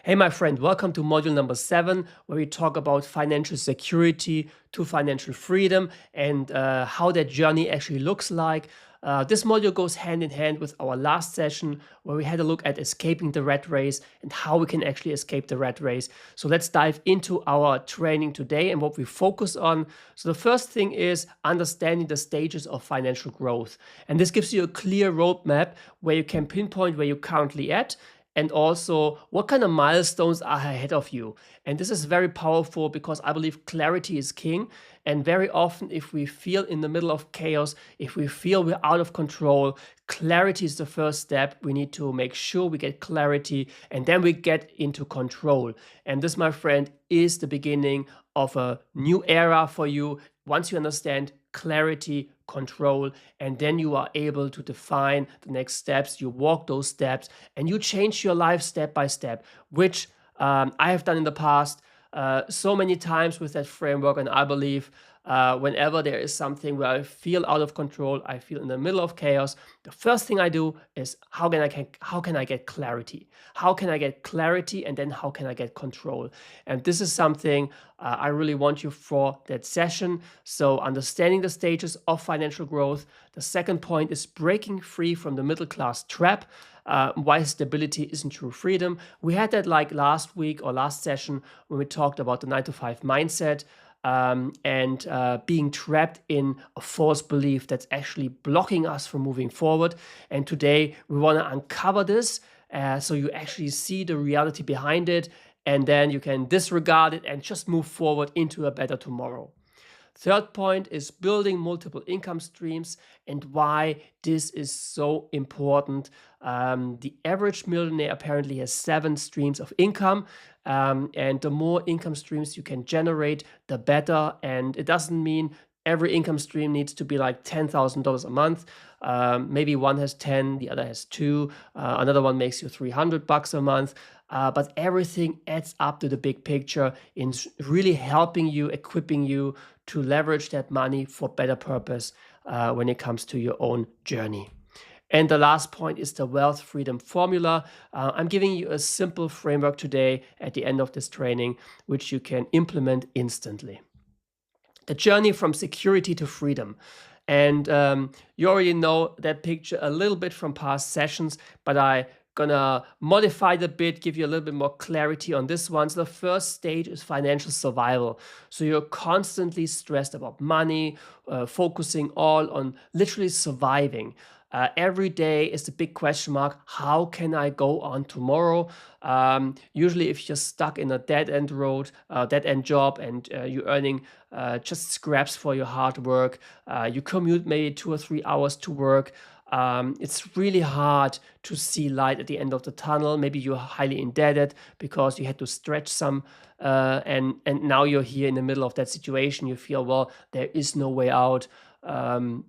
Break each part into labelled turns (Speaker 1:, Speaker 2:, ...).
Speaker 1: Hey, my friend, welcome to module number 7, where we talk about financial security to financial freedom and how that journey actually looks like. This module goes hand in hand with our last session, where we had a look at escaping the rat race and how we can actually escape the rat race. So let's dive into our training today and what we focus on. So the first thing is understanding the stages of financial growth. And this gives you a clear roadmap where you can pinpoint where you're currently at, and also what kind of milestones are ahead of you. And this is very powerful because I believe clarity is king. And very often, if we feel in the middle of chaos, if we feel we're out of control, clarity is the first step. We need to make sure we get clarity and then we get into control. And this, my friend, is the beginning of a new era for you. Once you understand clarity, control, and then you are able to define the next steps. You walk those steps and you change your life step by step, which I have done in the past so many times with that framework. And I believe whenever there is something where I feel out of control, I feel in the middle of chaos, the first thing I do is how can I get clarity? How can I get clarity, and then how can I get control? And this is something I really want you for that session. So understanding the stages of financial growth. The second point is breaking free from the middle class trap. Why stability isn't true freedom. We had that like last week or last session when we talked about the 9-to-5 mindset. And being trapped in a false belief that's actually blocking us from moving forward. And today we want to uncover this so you actually see the reality behind it, and then you can disregard it and just move forward into a better tomorrow. Third point is building multiple income streams and why this is so important. The average millionaire apparently has 7 streams of income. And the more income streams you can generate, the better. And it doesn't mean every income stream needs to be like $10,000 a month. Maybe one has 10, the other has 2. Another one makes you $300 a month. But everything adds up to the big picture in really helping you, equipping you to leverage that money for better purpose when it comes to your own journey. And the last point is the wealth freedom formula. I'm giving you a simple framework today at the end of this training, which you can implement instantly. The journey from security to freedom. And you already know that picture a little bit from past sessions, but I gonna modify it a bit, give you a little bit more clarity on this one. So the first stage is financial survival. So you're constantly stressed about money, focusing all on literally surviving. Every day is the big question mark, how can I go on tomorrow? Usually if you're stuck in a dead-end road, dead-end job, and you're earning just scraps for your hard work, you commute maybe 2 or 3 hours to work, it's really hard to see light at the end of the tunnel. Maybe you're highly indebted because you had to stretch some, and now you're here in the middle of that situation. You feel, well, there is no way out. I'm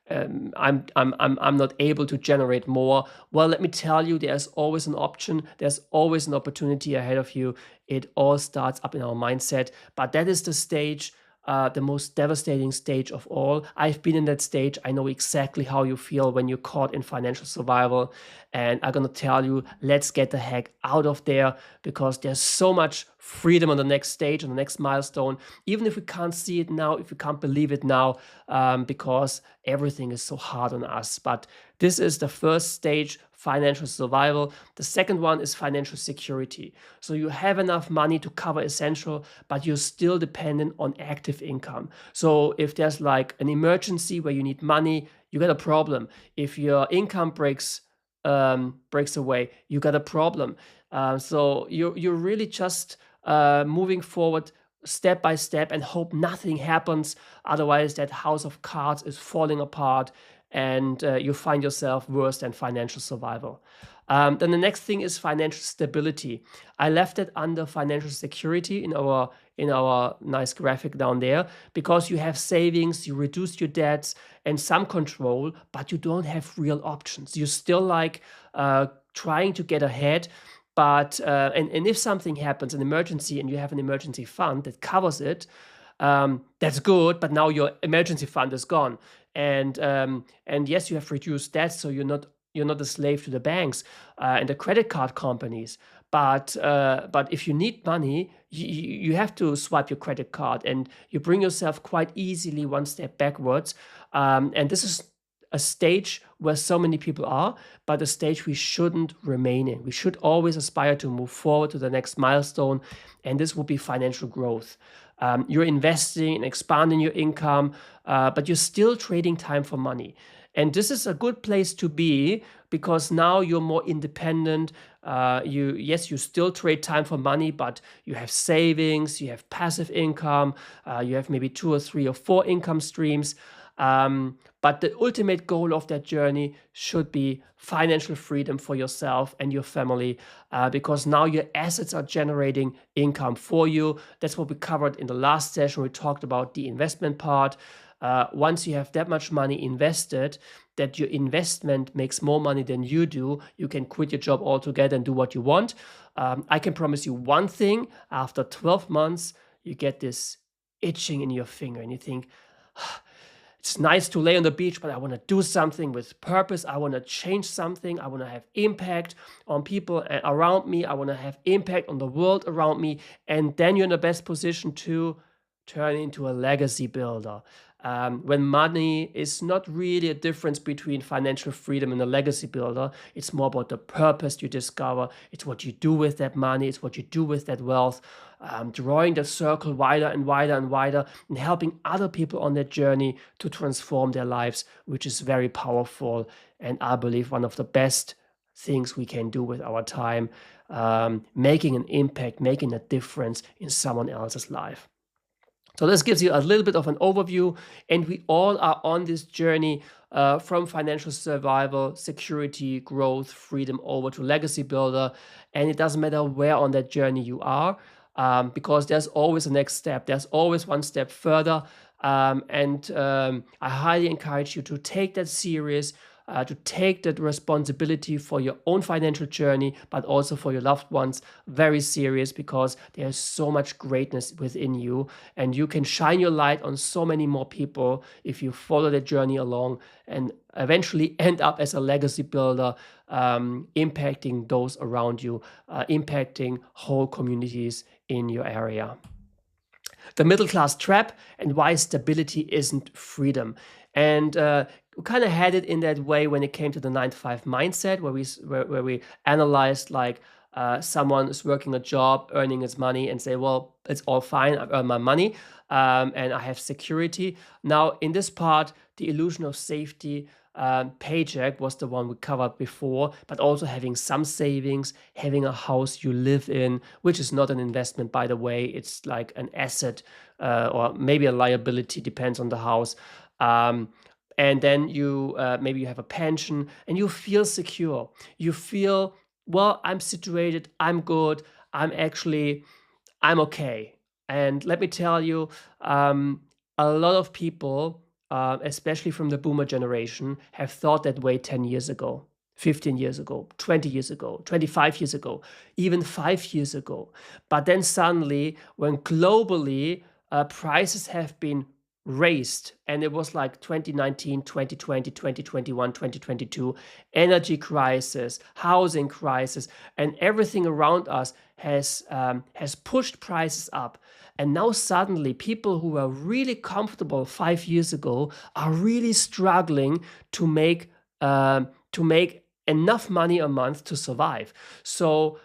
Speaker 1: not able to generate more. Well, let me tell you, there's always an option. There's always an opportunity ahead of you. It all starts up in our mindset, but that is the stage, the most devastating stage of all. I've been in that stage. I know exactly how you feel when you're caught in financial survival. And I'm going to tell you, let's get the heck out of there, because there's so much freedom on the next stage, on the next milestone, even if we can't see it now, if we can't believe it now, because everything is so hard on us. But this is the first stage, financial survival. The second one is financial security. So you have enough money to cover essential, but you're still dependent on active income. So if there's like an emergency where you need money, you got a problem. If your income breaks away, you got a problem. So you're really just moving forward step by step and hope nothing happens. Otherwise, that house of cards is falling apart and you find yourself worse than financial survival. Then the next thing is financial stability. I left it under financial security in our nice graphic down there, because you have savings, you reduce your debts and some control, but you don't have real options. You're still like trying to get ahead. But and if something happens, an emergency, and you have an emergency fund that covers it, that's good. But now your emergency fund is gone, and yes, you have reduced debt, so you're not you're not a slave to the banks and the credit card companies. But if you need money, you have to swipe your credit card, and you bring yourself quite easily one step backwards. And this is a stage where so many people are, but a stage we shouldn't remain in. We should always aspire to move forward to the next milestone, and this will be financial growth. You're investing and expanding your income, but you're still trading time for money. And this is a good place to be, because now you're more independent. You still trade time for money, but you have savings, you have passive income, you have maybe 2 or 3 or 4 income streams. But the ultimate goal of that journey should be financial freedom for yourself and your family, because now your assets are generating income for you. That's what we covered in the last session. We talked about the investment part. Once you have that much money invested, that your investment makes more money than you do, you can quit your job altogether and do what you want. I can promise you one thing: after 12 months, you get this itching in your finger, and you think, it's nice to lay on the beach, but I want to do something with purpose. I want to change something. I want to have impact on people around me. I want to have impact on the world around me. And then you're in the best position to turn into a legacy builder. When money is not really a difference between financial freedom and a legacy builder, it's more about the purpose you discover. It's what you do with that money. It's what you do with that wealth. Drawing the circle wider and wider and wider, and helping other people on that journey to transform their lives, which is very powerful, and I believe one of the best things we can do with our time, making an impact, making a difference in someone else's life. So this gives you a little bit of an overview, and we all are on this journey from financial survival, security, growth, freedom, over to legacy builder. And it doesn't matter where on that journey you are, because there's always a next step. There's always one step further. I highly encourage you to take that serious, to take that responsibility for your own financial journey, but also for your loved ones, very serious, because there's so much greatness within you, and you can shine your light on so many more people if you follow that journey along and eventually end up as a legacy builder, impacting those around you, impacting whole communities in your area. The middle class trap, and why stability isn't freedom. And we kind of had it in that way when it came to the 9-to-5 mindset, where we analyzed, like, someone is working a job, earning his money, and say, well, it's all fine, I've earned my money, and I have security. Now, in this part, the illusion of safety, paycheck was the one we covered before, but also having some savings, having a house you live in, which is not an investment, by the way. It's like an asset, or maybe a liability, depends on the house. And then maybe you have a pension, and you feel secure. You feel, well, I'm situated, I'm good, I'm okay. And let me tell you, a lot of people, especially from the boomer generation, have thought that way 10 years ago, 15 years ago, 20 years ago, 25 years ago, even 5 years ago. But then suddenly, when globally prices have been raised, and it was like 2019, 2020, 2021, 2022, energy crisis, housing crisis, and everything around us has pushed prices up. And now suddenly people who were really comfortable 5 years ago are really struggling to make enough money a month to survive. So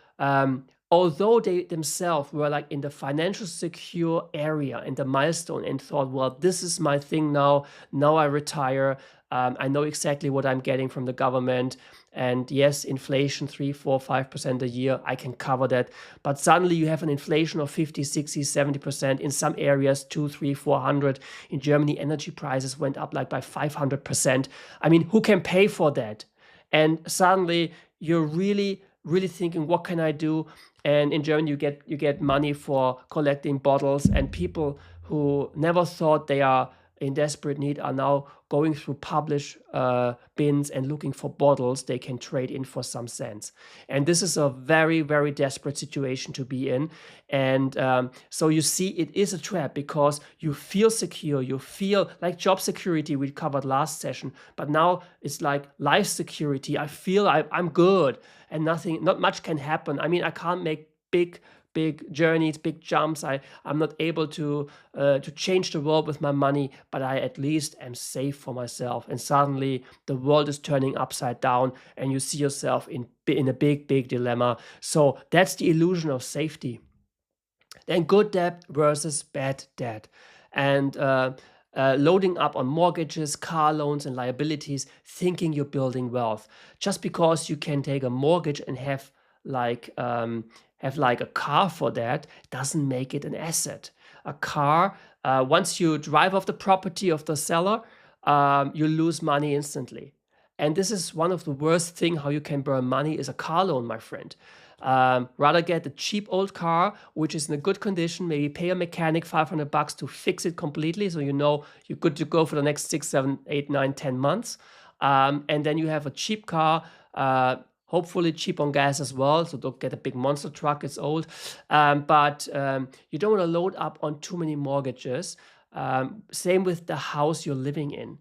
Speaker 1: although they themselves were like in the financial secure area and the milestone, and thought, well, this is my thing now I retire, I know exactly what I'm getting from the government, and yes, inflation 3, 4, 5% a year, I can cover that. But suddenly you have an inflation of 50, 60, 70%, in some areas 2, 3, 400. In Germany, energy prices went up like by 500%. I mean, who can pay for that? And suddenly you're really thinking, what can I do? And in Germany, you get money for collecting bottles, and people who never thought they are in desperate need are now going through publish bins and looking for bottles they can trade in for some cents. And this is a very, very desperate situation to be in. And so you see, it is a trap because you feel secure, you feel like job security we covered last session, but now it's like life security. I feel I'm good and not much can happen. I mean, I can't make big journeys, big jumps. I'm not able to change the world with my money, but I at least am safe for myself. And suddenly the world is turning upside down, and you see yourself in a big dilemma. So that's the illusion of safety. Then good debt versus bad debt, and loading up on mortgages, car loans, and liabilities, thinking you're building wealth. Just because you can take a mortgage and have like a car for that doesn't make it an asset. A car, once you drive off the property of the seller, you lose money instantly. And this is one of the worst thing how you can burn money is a car loan, my friend. Rather get a cheap old car, which is in a good condition, maybe pay a mechanic $500 to fix it completely. So you know you're good to go for the next 6, 7, 8, 9, 10 months. And then you have a cheap car, hopefully cheap on gas as well. So don't get a big monster truck, it's old. But you don't want to load up on too many mortgages. Same with the house you're living in.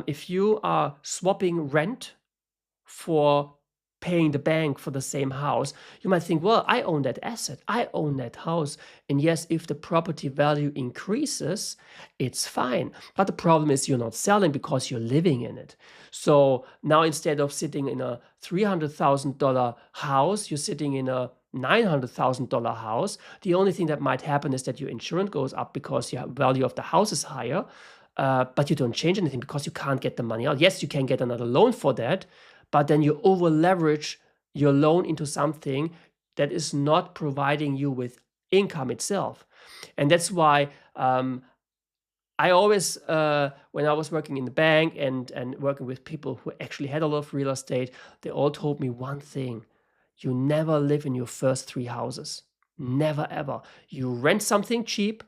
Speaker 1: If you are swapping rent for paying the bank for the same house, you might think, well, I own that asset, I own that house. And yes, if the property value increases, it's fine. But the problem is you're not selling because you're living in it. So now instead of sitting in a $300,000 house, you're sitting in a $900,000 house. The only thing that might happen is that your insurance goes up because your value of the house is higher. But you don't change anything because you can't get the money out. Yes, you can get another loan for that, but then you over leverage your loan into something that is not providing you with income itself. And that's why I always, when I was working in the bank and working with people who actually had a lot of real estate, they all told me one thing: you never live in your first 3 houses. Never, ever. You rent something cheap,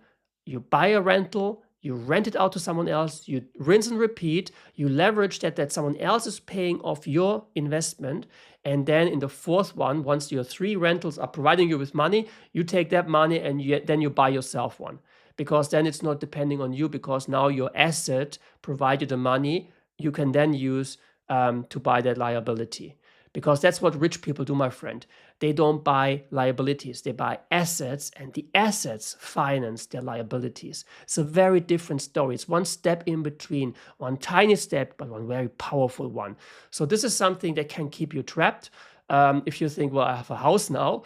Speaker 1: you buy a rental, you rent it out to someone else, you rinse and repeat, you leverage that someone else is paying off your investment. And then in the fourth one, once your 3 rentals are providing you with money, you take that money and then you buy yourself one. Because then it's not depending on you, because now your asset provides you the money you can then use to buy that liability. Because that's what rich people do, my friend. They don't buy liabilities, they buy assets, and the assets finance their liabilities. It's a very different story. It's one step in between, one tiny step, but one very powerful one. So this is something that can keep you trapped. If you think, well, I have a house now.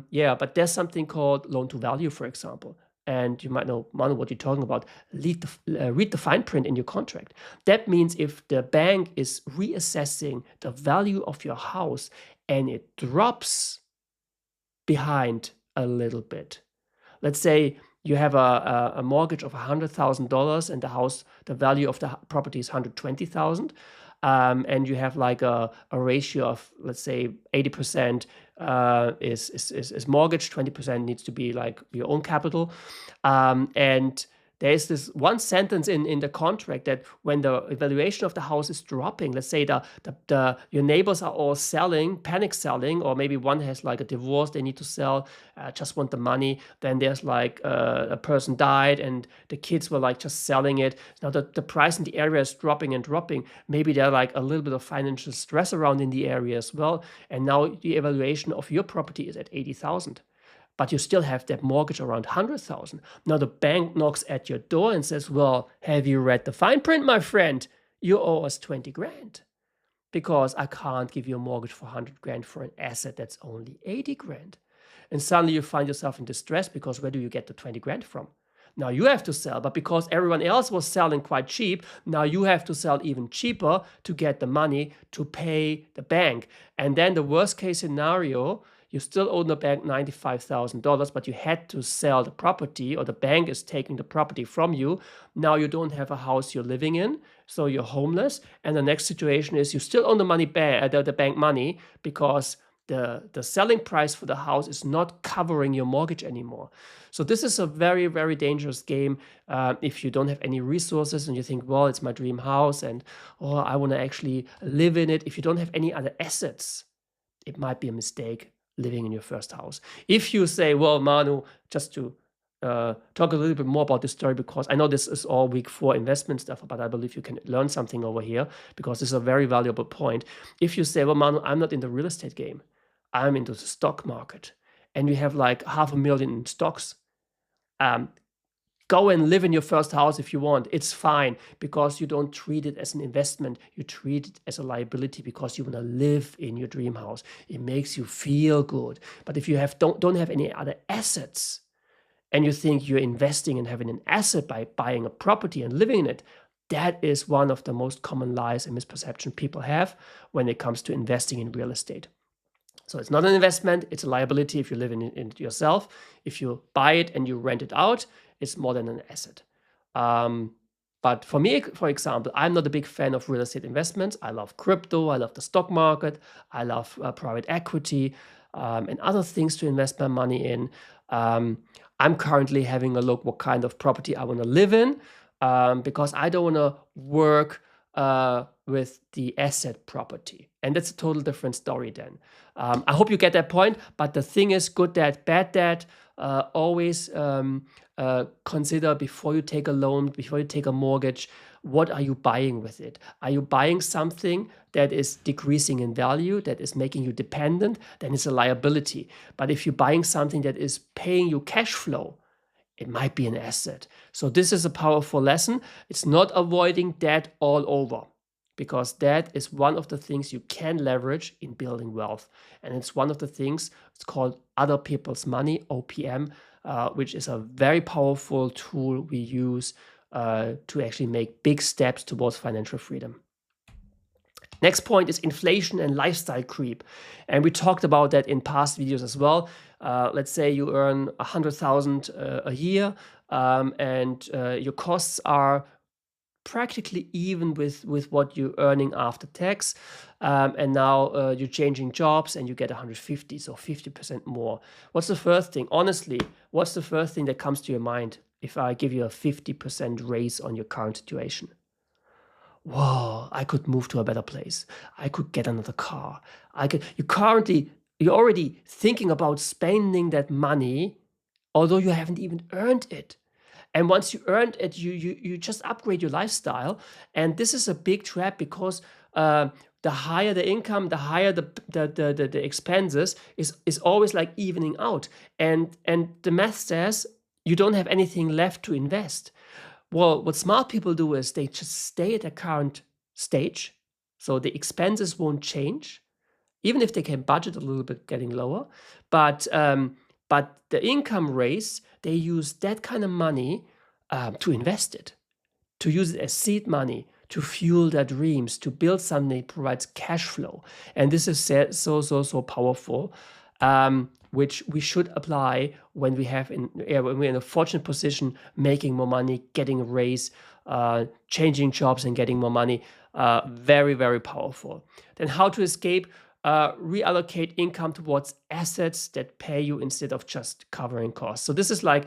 Speaker 1: Yeah, but there's something called loan to value, for example. And you might know what you're talking about. Read the fine print in your contract. That means if the bank is reassessing the value of your house and it drops behind a little bit. Let's say you have a mortgage of $100,000 and the value of the property is $120,000. And you have like a ratio of, let's say, 80% is mortgage, 20% needs to be like your own capital. And there's this one sentence in the contract that when the evaluation of the house is dropping, let's say your neighbors are all selling, panic selling, or maybe one has like a divorce, they need to sell, just want the money. Then there's like a person died and the kids were like just selling it. Now the price in the area is dropping and dropping. Maybe there's like a little bit of financial stress around in the area as well. And now the evaluation of your property is at 80,000. But you still have that mortgage around 100,000. Now the bank knocks at your door and says, well, have you read the fine print, my friend? You owe us 20 grand because I can't give you a mortgage for 100 grand for an asset that's only 80 grand. And suddenly you find yourself in distress because where do you get the 20 grand from? Now you have to sell, but because everyone else was selling quite cheap, now you have to sell even cheaper to get the money to pay the bank. And then the worst case scenario, you still owe the bank $95,000, but you had to sell the property, or the bank is taking the property from you. Now you don't have a house you're living in, so you're homeless. And the next situation is you still owe the bank money because the selling price for the house is not covering your mortgage anymore. So this is a very, very dangerous game if you don't have any resources and you think, well, it's my dream house and I want to actually live in it. If you don't have any other assets, it might be a mistake living in your first house. If you say, well, Manu, just to talk a little bit more about this story, because I know this is all week 4 investment stuff, but I believe you can learn something over here because this is a very valuable point. If you say, well, Manu, I'm not in the real estate game, I'm into the stock market, and you have like 500,000 in stocks, go and live in your first house if you want. It's fine because you don't treat it as an investment. You treat it as a liability because you want to live in your dream house. It makes you feel good. But if you don't have any other assets and you think you're investing and having an asset by buying a property and living in it, that is one of the most common lies and misperception people have when it comes to investing in real estate. So it's not an investment, it's a liability if you live in it yourself. If you buy it and you rent it out, it's more than an asset. But for me, for example, I'm not a big fan of real estate investments. I love crypto, I love the stock market, I love private equity and other things to invest my money in. I'm currently having a look what kind of property I want to live in because I don't want to work with the asset property. And that's a total different story then. I hope you get that point, but the thing is, good debt, bad debt, always consider before you take a loan, before you take a mortgage, what are you buying with it? Are you buying something that is decreasing in value, that is making you dependent? Then it's a liability. But if you're buying something that is paying you cash flow, it might be an asset. So this is a powerful lesson. It's not avoiding debt all over, because that is one of the things you can leverage in building wealth. And it's one of the things, it's called other people's money, OPM, which is a very powerful tool we use to actually make big steps towards financial freedom. Next point is inflation and lifestyle creep. And we talked about that in past videos as well. Let's say you earn 100,000 a year and your costs are practically even with what you're earning after tax. And now you're changing jobs and you get 150, so 50% more. What's the first thing? Honestly, what's the first thing that comes to your mind if I give you a 50% raise on your current situation? Whoa, I could move to a better place. I could get another car. You're already thinking about spending that money, although you haven't even earned it. And once you earned it, you just upgrade your lifestyle. And this is a big trap because the higher the income, the higher the expenses is always like evening out. And the math says you don't have anything left to invest. Well, what smart people do is they just stay at their current stage. So the expenses won't change, even if they can budget a little bit getting lower. But the income raise, they use that kind of money to invest it, to use it as seed money, to fuel their dreams, to build something that provides cash flow. And this is so powerful, which we should apply when when we're in a fortunate position, making more money, getting a raise, changing jobs and getting more money. Very, very powerful. Then how to escape? Reallocate income towards assets that pay you instead of just covering costs. So this is like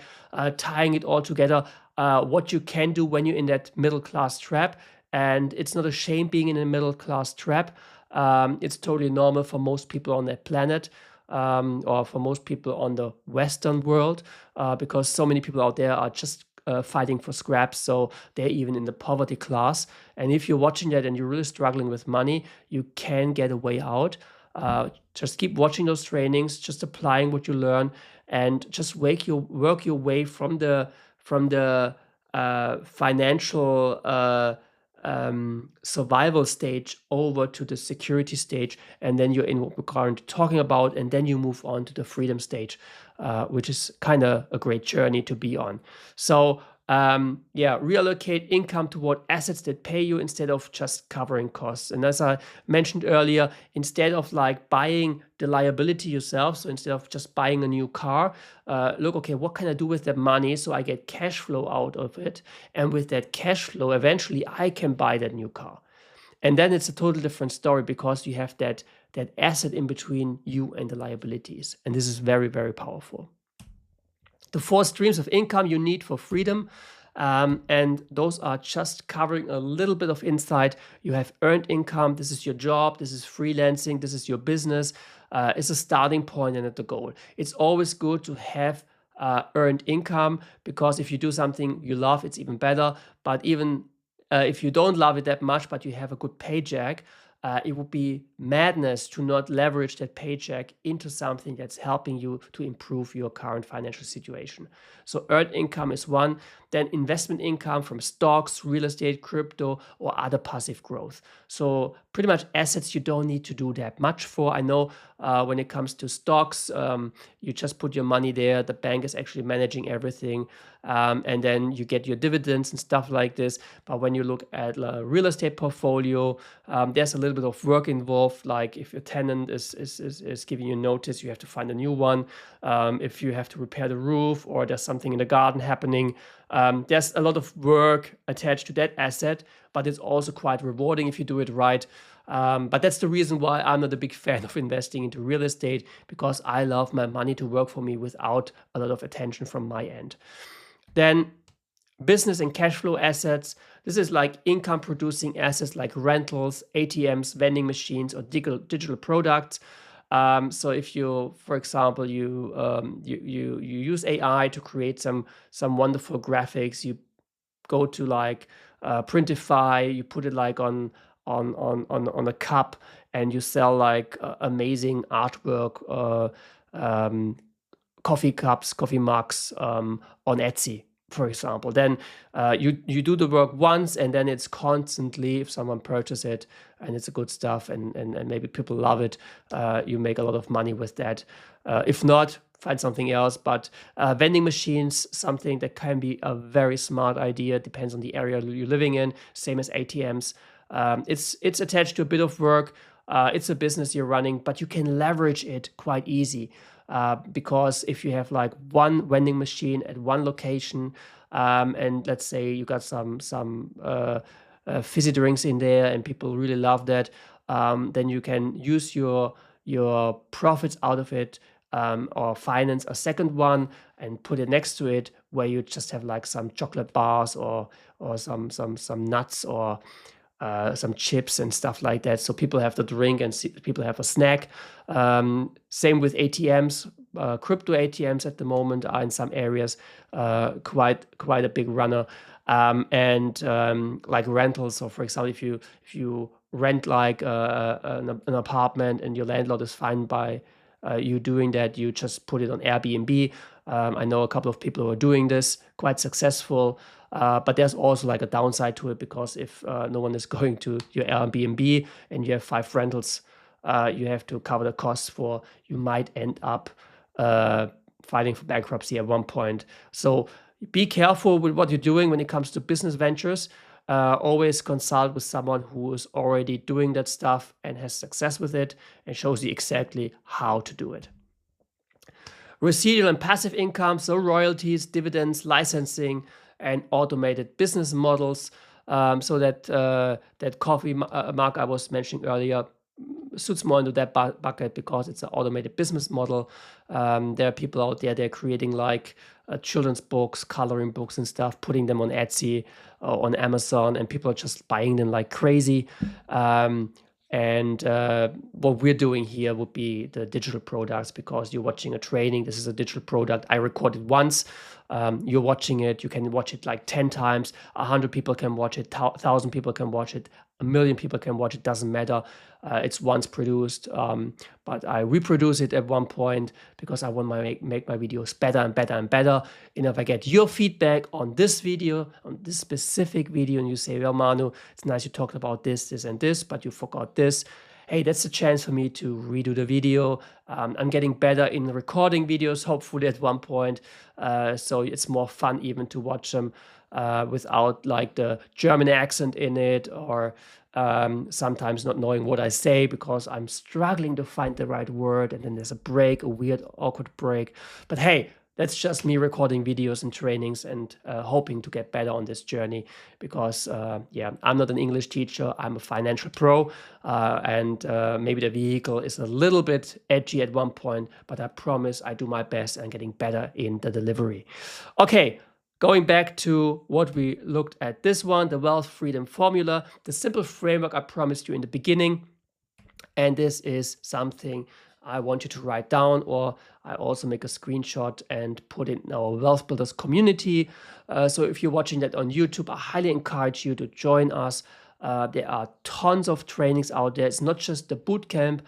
Speaker 1: tying it all together, what you can do when you're in that middle class trap. And it's not a shame being in a middle class trap. It's totally normal for most people on that planet, or for most people on the Western world, because so many people out there are just fighting for scraps, so they're even in the poverty class. And if you're watching that and you're really struggling with money, you can get a way out. Just keep watching those trainings, just applying what you learn, and just work your way from the financial survival stage over to the security stage, and then you're in what we're currently talking about, and then you move on to the freedom stage, which is kind of a great journey to be on. So reallocate income toward assets that pay you instead of just covering costs. And as I mentioned earlier, instead of like buying the liability yourself, so instead of just buying a new car, look, okay, what can I do with that money so I get cash flow out of it? And with that cash flow, eventually I can buy that new car. And then it's a total different story because you have that that asset in between you and the liabilities. And this is very, very powerful. The 4 streams of income you need for freedom. And those are just covering a little bit of insight. You have earned income. This is your job. This is freelancing. This is your business. It's a starting point and at the goal. It's always good to have earned income, because if you do something you love, it's even better. But even if you don't love it that much, but you have a good paycheck, it would be madness to not leverage that paycheck into something that's helping you to improve your current financial situation. So earned income is one. Then investment income from stocks, real estate, crypto, or other passive growth. So pretty much assets you don't need to do that much for. I know when it comes to stocks, you just put your money there. The bank is actually managing everything. And then you get your dividends and stuff like this. But when you look at a real estate portfolio, there's a little bit of work involved. Like if your tenant is giving you notice, you have to find a new one. If you have to repair the roof, or there's something in the garden happening, there's a lot of work attached to that asset, but it's also quite rewarding if you do it right. But that's the reason why I'm not a big fan of investing into real estate, because I love my money to work for me without a lot of attention from my end. Then business and cash flow assets. This is like income producing assets like rentals, ATMs, vending machines, or digital products. So if you, for example, you use AI to create some wonderful graphics, you go to like Printify, you put it like on a cup, and you sell like amazing artwork, coffee cups, coffee mugs on Etsy, for example. Then you do the work once, and then it's constantly, if someone purchases it and it's a good stuff, and maybe people love it, you make a lot of money with that. If not, find something else. But vending machines, something that can be a very smart idea. Depends on the area you're living in. Same as ATMs. It's attached to a bit of work. It's a business you're running, but you can leverage it quite easy. Because if you have like one vending machine at one location, and let's say you got some fizzy drinks in there and people really love that, then you can use your profits out of it, or finance a second one and put it next to it, where you just have like some chocolate bars or some nuts, or some chips and stuff like that. So people have the drink and people have a snack. Same with ATMs. Crypto ATMs at the moment are in some areas quite a big runner. And like rentals. So for example, if you rent like an apartment and your landlord is fine by you doing that, you just put it on Airbnb. I know a couple of people who are doing this, quite successful. But there's also like a downside to it, because if no one is going to your Airbnb and you have 5 rentals, you have to cover the costs for, you might end up filing for bankruptcy at one point. So be careful with what you're doing when it comes to business ventures. Always consult with someone who is already doing that stuff and has success with it and shows you exactly how to do it. Residual and passive income, so royalties, dividends, licensing, and automated business models. So that coffee mug I was mentioning earlier suits more into that bucket, because it's an automated business model. There are people out there, they're creating like children's books, coloring books and stuff, putting them on Etsy or on Amazon, and people are just buying them like crazy. And what we're doing here would be the digital products, because you're watching a training. This is a digital product. I recorded once. You're watching it. You can watch it like 10 times. 100 people can watch it. 1,000 people can watch it. 1,000,000 people can watch it. Doesn't matter. It's once produced. But I reproduce it at one point, because I want to make my videos better and better and better. And if I get your feedback on this video, on this specific video, and you say, well, Manu, it's nice you talked about this, and this, but you forgot this. Hey, that's a chance for me to redo the video. I'm getting better in recording videos, hopefully at one point. So it's more fun even to watch them without like the German accent in it, or sometimes not knowing what I say because I'm struggling to find the right word, and then there's a break, a weird, awkward break. But hey, That's just me recording videos and trainings and hoping to get better on this journey because, yeah, I'm not an English teacher. I'm a financial pro, and maybe the vehicle is a little bit edgy at one point, but I promise I do my best and getting better in the delivery. Okay. Going back to what we looked at this one, the wealth freedom formula, the simple framework I promised you in the beginning. And this is something I want you to write down, or I also make a screenshot and put it in our Wealth Builders community. So if you're watching that on YouTube, I highly encourage you to join us. There are tons of trainings out there. It's not just the bootcamp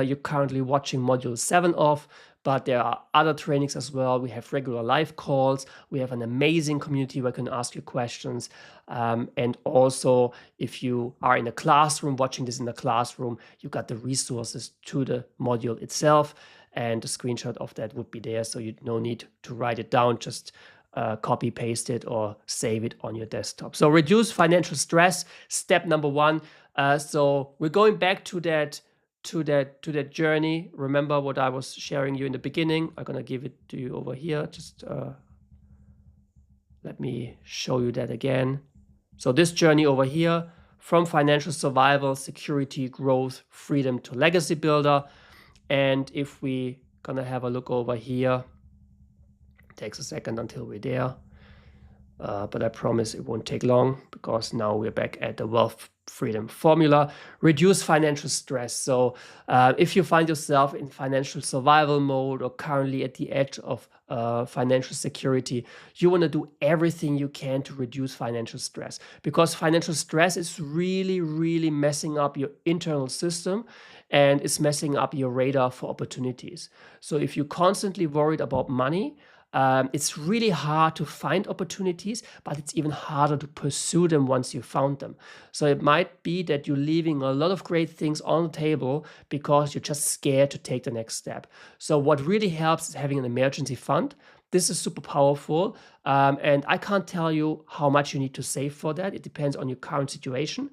Speaker 1: you're currently watching module 7 of, but there are other trainings as well. We have regular live calls. We have an amazing community where you can ask your questions. And also, if you are in a classroom, watching this in a classroom, you got the resources to the module itself. And a screenshot of that would be there. So you no need to write it down, just copy, paste it, or save it on your desktop. So reduce financial stress, step number 1. So we're going back to that journey. Remember what I was sharing you in the beginning. I'm gonna give it to you over here. Just let me show you that again. So this journey over here, from financial survival, security, growth, freedom to legacy builder. And if we gonna have a look over here, it takes a second until we're there. But I promise it won't take long because now we're back at the wealth freedom formula. Reduce financial stress. So if you find yourself in financial survival mode or currently at the edge of financial security, you want to do everything you can to reduce financial stress, because financial stress is really, really messing up your internal system and it's messing up your radar for opportunities. So if you're constantly worried about money, it's really hard to find opportunities, but it's even harder to pursue them once you found them. So it might be that you're leaving a lot of great things on the table because you're just scared to take the next step. So what really helps is having an emergency fund. This is super powerful. And I can't tell you how much you need to save for that. It depends on your current situation.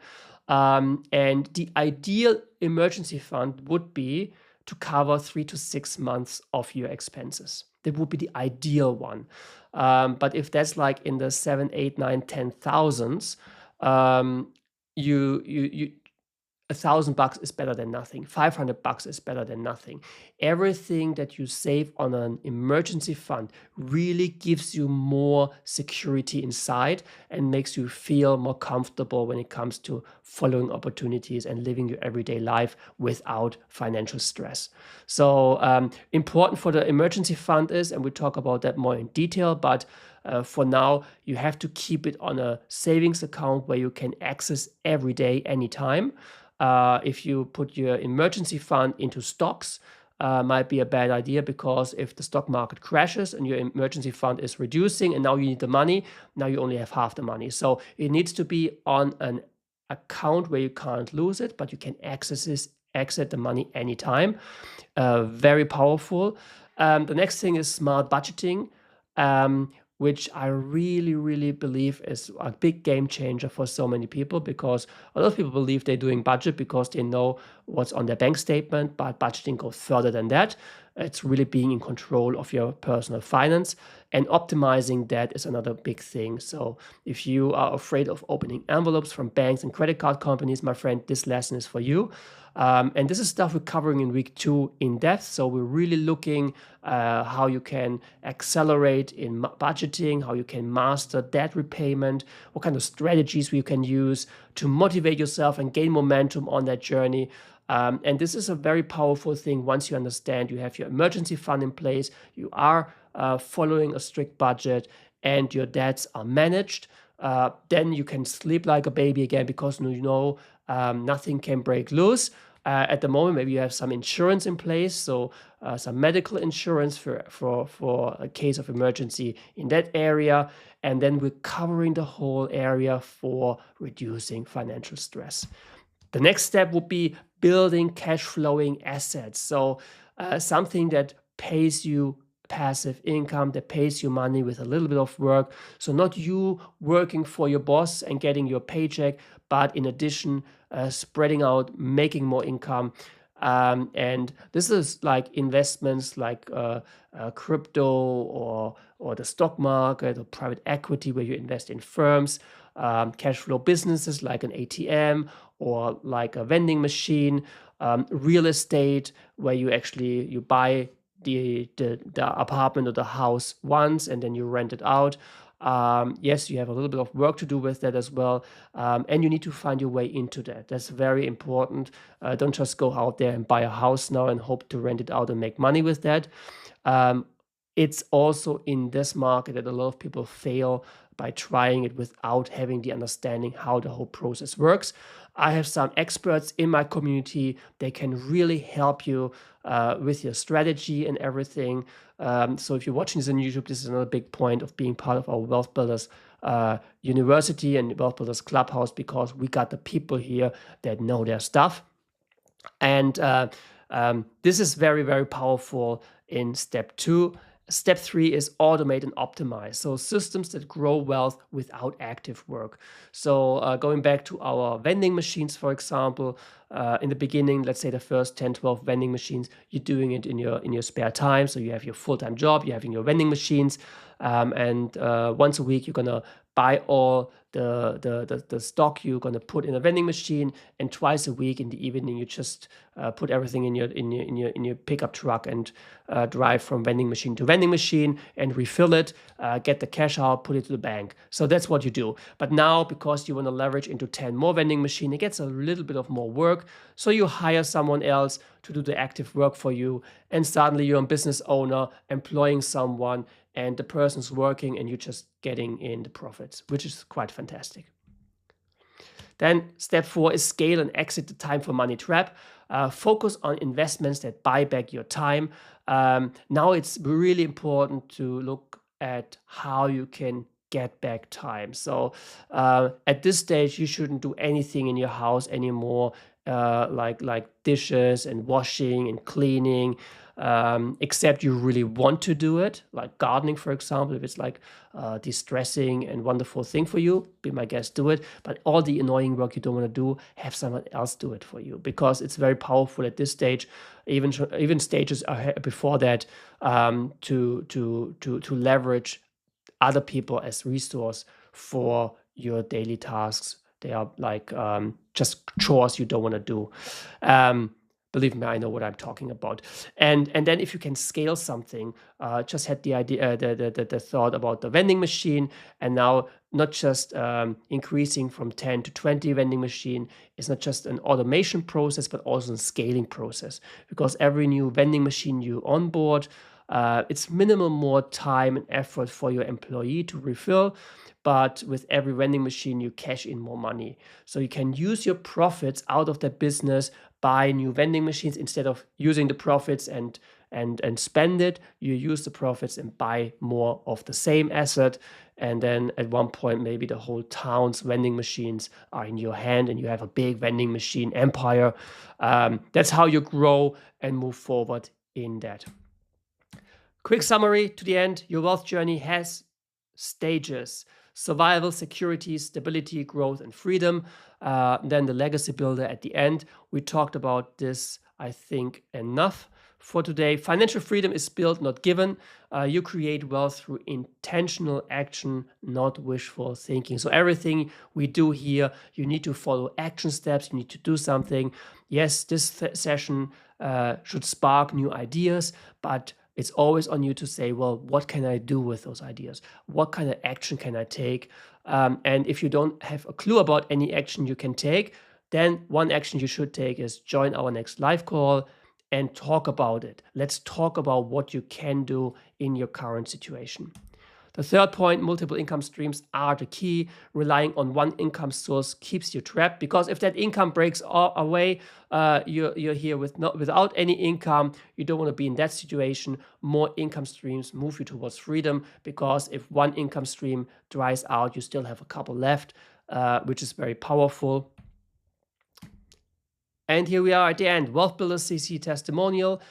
Speaker 1: And the ideal emergency fund would be to cover 3 to 6 months of your expenses. That would be the ideal one. But if that's like in the 7, 8, 9, 10 thousands, you $1,000 is better than nothing. $500 is better than nothing. Everything that you save on an emergency fund really gives you more security inside and makes you feel more comfortable when it comes to following opportunities and living your everyday life without financial stress. So important for the emergency fund is, and we'll talk about that more in detail, but for now, you have to keep it on a savings account where you can access every day, anytime. If you put your emergency fund into stocks, might be a bad idea, because if the stock market crashes and your emergency fund is reducing and now you need the money, now you only have half the money. So it needs to be on an account where you can't lose it, but you can exit the money anytime. Very powerful. The next thing is smart budgeting. Which I really, really believe is a big game changer for so many people, because a lot of people believe they're doing budget because they know what's on their bank statement, but budgeting goes further than that. It's really being in control of your personal finance, and optimizing that is another big thing. So if you are afraid of opening envelopes from banks and credit card companies, my friend, this lesson is for you. And this is stuff we're covering in week 2 in depth. So we're really looking how you can accelerate in budgeting, how you can master debt repayment, what kind of strategies you can use to motivate yourself and gain momentum on that journey. And this is a very powerful thing. Once you understand you have your emergency fund in place, you are following a strict budget, and your debts are managed, then you can sleep like a baby again, because you know nothing can break loose. At the moment, maybe you have some insurance in place, so some medical insurance for a case of emergency in that area, and then we're covering the whole area for reducing financial stress. The next step would be building cash flowing assets. So something that pays you passive income, that pays you money with a little bit of work. So not you working for your boss and getting your paycheck, but in addition, spreading out, making more income. And this is like investments like crypto or the stock market or private equity, where you invest in firms, cash flow businesses like an ATM or like a vending machine, real estate, where you buy the apartment or the house once and then you rent it out. Yes, you have a little bit of work to do with that as well, and you need to find your way into that. That's very important. Don't just go out there and buy a house now and hope to rent it out and make money with that. Um, it's also in this market that a lot of people fail by trying it without having the understanding how the whole process works. I have some experts in my community. They can really help you with your strategy and everything. So if you're watching this on YouTube, this is another big point of being part of our Wealth Builders University and Wealth Builders Clubhouse, because we got the people here that know their stuff. And this is very, very powerful in step 2. Step 3 is automate and optimize. So systems that grow wealth without active work. So going back to our vending machines, for example, in the beginning, let's say the first 10, 12 vending machines, you're doing it in your spare time. So you have your full-time job, you're having your vending machines, and once a week you're gonna buy all the stock you're going to put in a vending machine, and twice a week in the evening you just put everything in your pickup truck and drive from vending machine to vending machine and refill it, get the cash out, put it to the bank. So that's what you do. But now, because you want to leverage into 10 more vending machine, it gets a little bit of more work, so you hire someone else to do the active work for you, and suddenly you're a business owner employing someone, and the person's working and you're just getting in the profits, which is quite fantastic. Then step 4 is scale and exit the time for money trap. Focus on investments that buy back your time. Now it's really important to look at how you can get back time. So at this stage, you shouldn't do anything in your house anymore, like dishes and washing and cleaning, except you really want to do it, like gardening, for example. If it's like distressing and wonderful thing for you, be my guest, do it. But all the annoying work you don't want to do, have someone else do it for you, because it's very powerful at this stage, even stages before that, to leverage other people as resource for your daily tasks. They are like just chores you don't want to do. Believe me, I know what I'm talking about. And then if you can scale something, just had the idea, the thought about the vending machine, and now not just increasing from 10 to 20 vending machine. It's not just an automation process, but also a scaling process, because every new vending machine you onboard, it's minimal more time and effort for your employee to refill, but with every vending machine you cash in more money. So you can use your profits out of that business, buy new vending machines instead of using the profits and spend it. You use the profits and buy more of the same asset, and then at one point maybe the whole town's vending machines are in your hand and you have a big vending machine empire. That's how you grow and move forward in that. Quick summary to the end: your wealth journey has stages: survival, security, stability, growth, and freedom. Then the legacy builder at the end. We talked about this, I think, enough for today. Financial freedom is built, not given. You create wealth through intentional action, not wishful thinking. So everything we do here, you need to follow action steps. You need to do something. Yes, this session should spark new ideas, but it's always on you to say, well, what can I do with those ideas? What kind of action can I take? And if you don't have a clue about any action you can take, then one action you should take is join our next live call and talk about it. Let's talk about what you can do in your current situation. The third point: multiple income streams are the key. Relying on one income source keeps you trapped, because if that income breaks away, you're here without any income. You don't want to be in that situation. More income streams move you towards freedom, because if one income stream dries out, you still have a couple left, which is very powerful. And here we are at the end. Wealth Builders CC testimonial.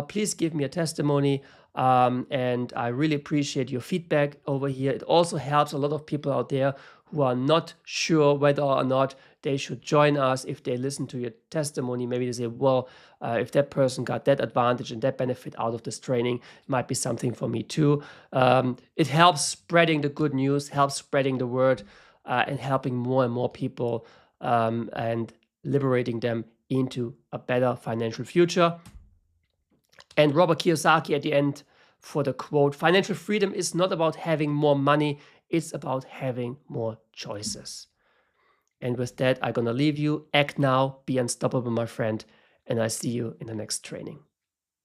Speaker 1: Please give me a testimony. And I really appreciate your feedback over here. It also helps a lot of people out there who are not sure whether or not they should join us. If they listen to your testimony, maybe they say, well, if that person got that advantage and that benefit out of this training, it might be something for me too. It helps spreading the good news, helps spreading the word, and helping more and more people, and liberating them into a better financial future. And Robert Kiyosaki at the end for the quote, financial freedom is not about having more money, it's about having more choices. And with that, I'm going to leave you. Act now, be unstoppable, my friend. And I see you in the next training.